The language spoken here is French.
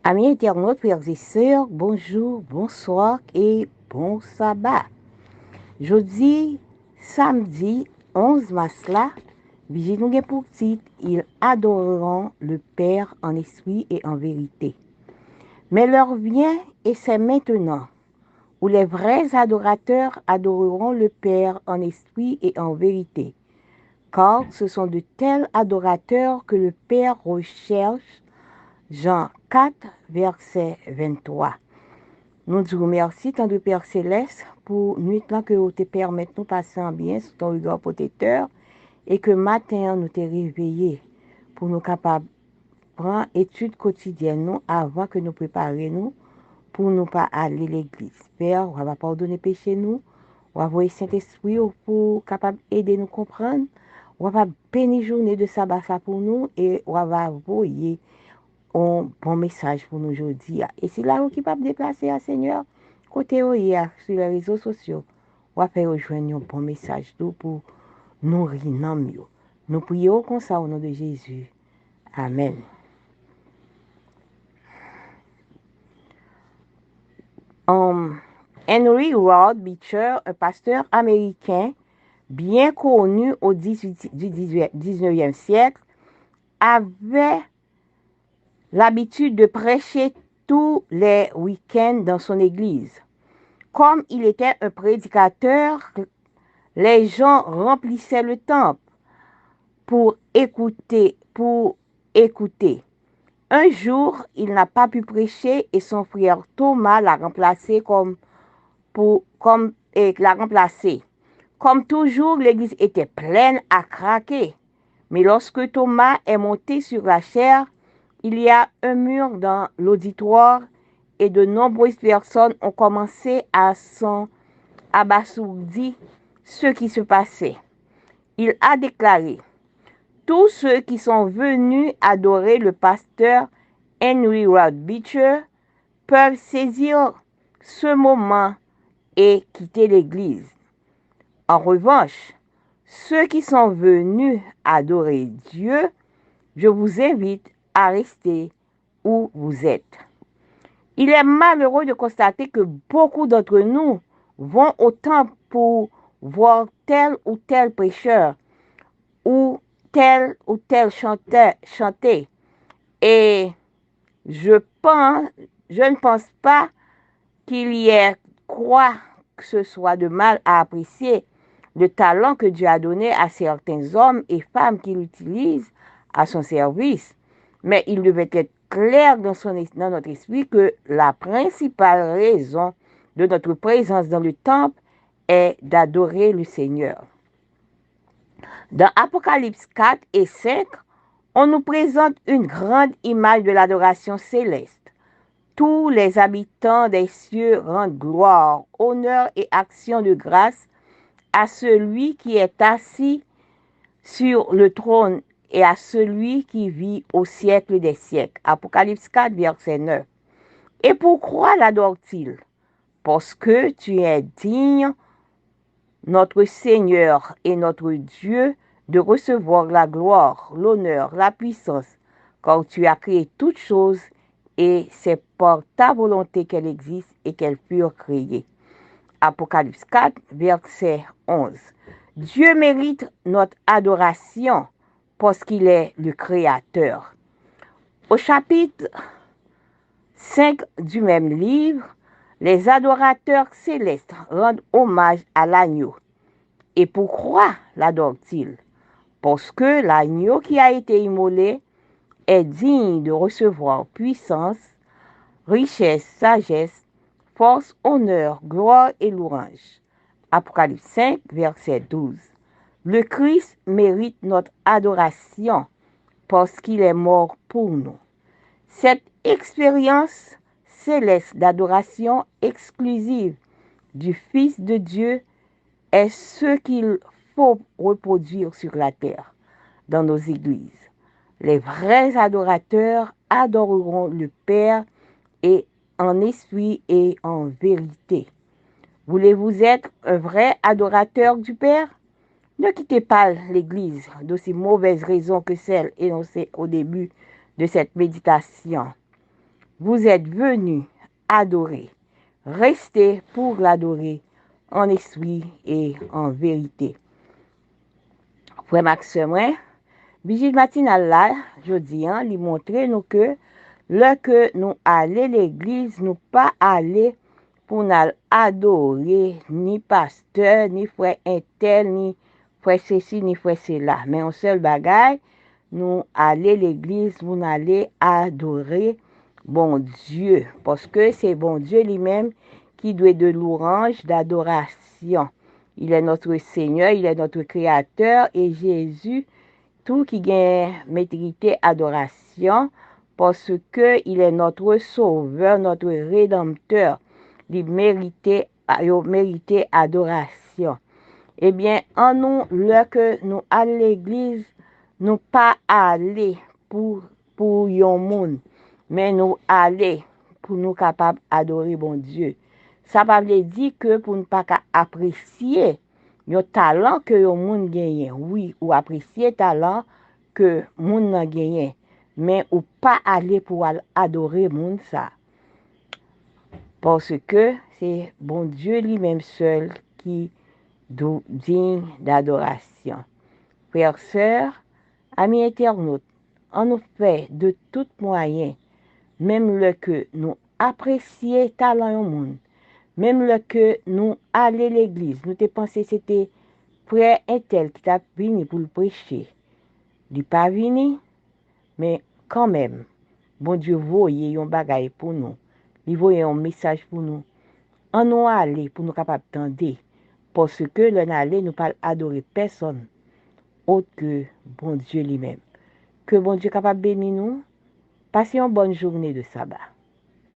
Amis internautes, frères et sœurs, bonjour, bonsoir et bon sabbat. Jeudi, samedi 11 mars là, vigile nous gen pour titre, ils adoreront le Père en esprit et en vérité. Mais l'heure vient et c'est maintenant où les vrais adorateurs adoreront le Père en esprit et en vérité. Car ce sont de tels adorateurs que le Père recherche. Jean 4, verset 23. Nous te remercions, tant de Père Céleste, pour nuit là que vous te permettez nous passer en bien sous ton regard protecteur et que matin nous te réveillés pour nous capables de prendre étude quotidienne nous avant que nous préparions pour nous pas aller à l'église. Père, on va pardonner péché nous, on va envoyer Saint-Esprit pour capable aider nous comprendre, on va bénir journée de sabbat pour nous et on va envoyer un bon message pour nous aujourd'hui. Et c'est là où qui peut déplacer à Seigneur, côté où il y a sur les réseaux sociaux, on va faire rejoindre un bon message tout pour nourrir nos mieux. Nous prions comme ça au nom de Jésus. Amen. Henry Ward Beecher, un pasteur américain bien connu au 19e siècle, avait l'habitude de prêcher tous les week-ends dans son église. Comme il était un prédicateur, les gens remplissaient le temple pour écouter. Un jour, il n'a pas pu prêcher et son frère Thomas l'a remplacé l'a remplacé. Comme toujours, l'église était pleine à craquer. Mais lorsque Thomas est monté sur la chaire, il y a un mur dans l'auditoire et de nombreuses personnes ont commencé à s'en abasourdi ce qui se passait. Il a déclaré: tous ceux qui sont venus adorer le pasteur Henry Ward Beecher peuvent saisir ce moment et quitter l'église. En revanche, ceux qui sont venus adorer Dieu, je vous invite à rester où vous êtes. Il est malheureux de constater que beaucoup d'entre nous vont au temple pour voir tel ou tel prêcheur ou tel chanteur chanter. Et je ne pense pas qu'il y ait quoi que ce soit de mal à apprécier le talent que Dieu a donné à certains hommes et femmes qui l'utilisent à son service. Mais il devait être clair dans notre esprit que la principale raison de notre présence dans le temple est d'adorer le Seigneur. Dans Apocalypse 4 et 5, on nous présente une grande image de l'adoration céleste. Tous les habitants des cieux rendent gloire, honneur et action de grâce à celui qui est assis sur le trône et à celui qui vit au siècle des siècles. Apocalypse 4, verset 9. Et pourquoi l'adore-t-il? Parce que tu es digne, notre Seigneur et notre Dieu, de recevoir la gloire, l'honneur, la puissance, car tu as créé toutes choses et c'est par ta volonté qu'elles existent et qu'elles furent créées. Apocalypse 4, verset 11. Dieu mérite notre adoration parce qu'il est le Créateur. Au chapitre 5 du même livre, les adorateurs célestes rendent hommage à l'agneau. Et pourquoi l'adorent-ils? Parce que l'agneau qui a été immolé est digne de recevoir puissance, richesse, sagesse, force, honneur, gloire et louange. Apocalypse 5, verset 12. Le Christ mérite notre adoration parce qu'il est mort pour nous. Cette expérience céleste d'adoration exclusive du Fils de Dieu est ce qu'il faut reproduire sur la terre, dans nos églises. Les vrais adorateurs adoreront le Père et en esprit et en vérité. Voulez-vous être un vrai adorateur du Père? Ne quittez pas l'Église d'aussi mauvaises raisons que celles énoncées au début de cette méditation. vous êtes venus adorer. Restez pour l'adorer en esprit et en vérité. Frère Maxime, vigile matinale là, je dis, lui montrer nous que lorsque nous allons à l'église, nous pas aller pour nous adorer ni pasteur, ni frère intel, ni frère ceci, ni frère cela. Mais un seul bagage, nous aller à l'église, nous aller adorer bon Dieu. Parce que c'est bon Dieu lui-même qui doit de louange, d'adoration. Il est notre Seigneur, il est notre Créateur et Jésus, tout qui gagne mérité adoration parce qu'il est notre Sauveur, notre Rédempteur. Il mérite adoration. Eh bien, en nous, lorsque nous allons à l'église, nous pas aller pour yon monde, mais nous aller pour nous capables d'adorer bon Dieu. Ça ne veut dire que pour ne pas apprécier le talent que le monde gagne. Oui, ou apprécier le talent que le monde a gagné, mais ou pas aller pour adorer le monde ça. Parce que c'est bon Dieu lui-même seul qui digne d'adoration. Frères, sœurs, amis internautes, on nous fait de tout moyen, même le que nous apprécions talent au monde, même le que nous allons à l'église, nous te pensé c'était frère un tel qui t'a venu pour le prêcher. Il n'est pas venu, mais quand même, bon Dieu voyait un bagage pour nous. Il voyait un message pour nous. On nous aller pour nous capables d'entendre. Parce que l'on allait nous pas adorer personne autre que bon Dieu lui-même. Que bon Dieu capable de bénir nous. Passez une bonne journée de sabbat.